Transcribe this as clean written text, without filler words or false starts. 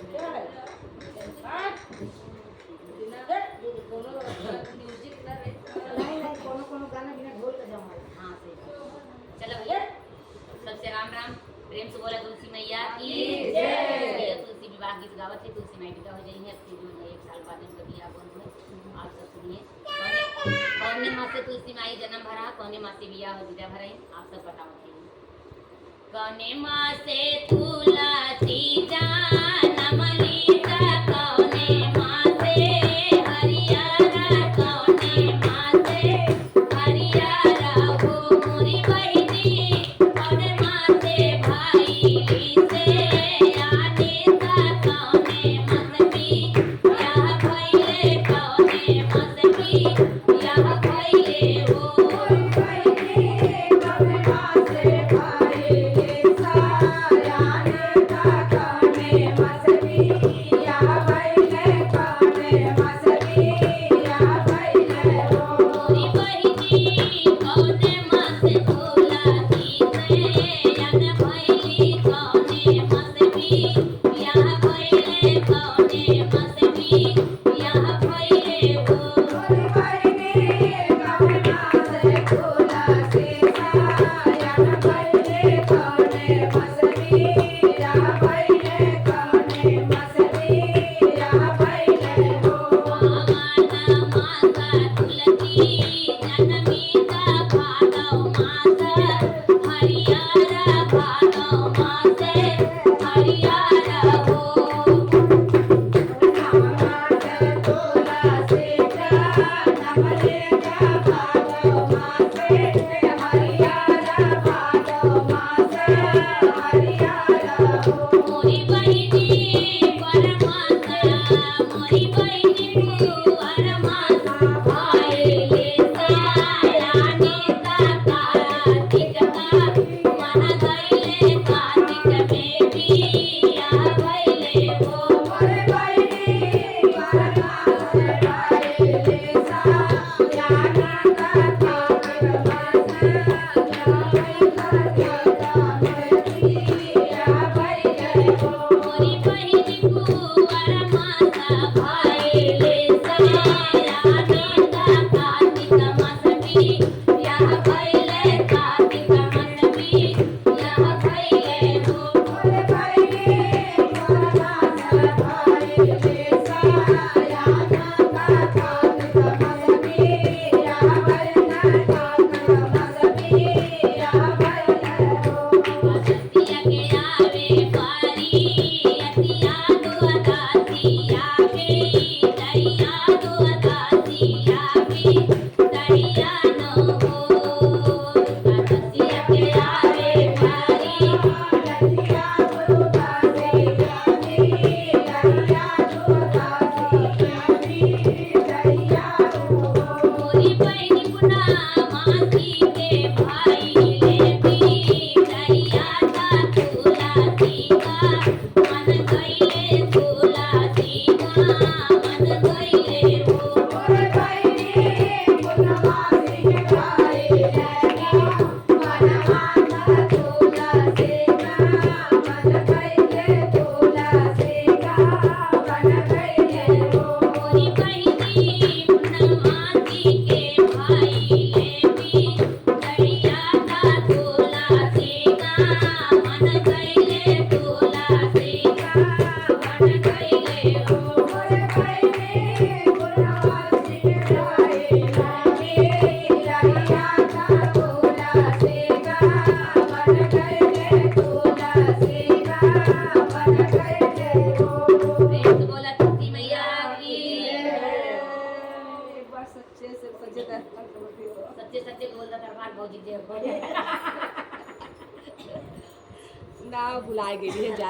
नहीं नहीं कोनो कोनो गाना बिना ढोल का जमा है। हाँ सही बात। चलो भैया सबसे राम राम प्रेम से बोला तुलसी मैया की जय। तुलसी विवाह गीत गावत है, तुलसी माई विदा हो जाई है, फिर जो है 1 साल बाद इनका बियाह बन हुए। आप सब सुनिए कौन मास से तुलसी माई जन्म भरा, कौन मास से बियाह हो विदा भराई, आप सब बताओ। कौने मास से तुलसी जन्म लीता, कौने मास से हरियारा, कौने मास से हरियारा हो मोरी बहिनी, कौने मास से भाई से आने का, कौने मास भी यह भइले, कौने मास भी यह भइले हो मोरी बहिनी, कौने मास तुलसी से अन भइली, कौने मास भी यह भइले, कौने मास भी यह भइले हो मोरी बहिनी परमासा, मोरी बहिनी परमासा भाइले सायानी ता कार्तिक का मन गइले, कार्तिक में बिया भइले हो मोरी बहिनी परमासा भाइले सायानी ता कार्तिक मास भी यह भइले, कार्तिक मास भी यह भइले हो अतिया के आवे पारी, अतिया दो अदासिया के दैया दो अदासिया के दैया न हो अतिया के आवे पारी मोरी बहिनी पुना मासी के भाइले भी दैया ता तुलसी का मन गइले, तुलसी का मन गइले हो मोरी बहिनी पूर्णमासी के भाइले भी दैया ता तुलसी का मन गइले, तुलसी का मन गइले हो प्रेम से बोला तुलसी मैया की एक बार सच्चे से सच्चे दर्शन करो। सच्चे सच्चे बोल रहा दरबार बहुत जी ना भुला गई है।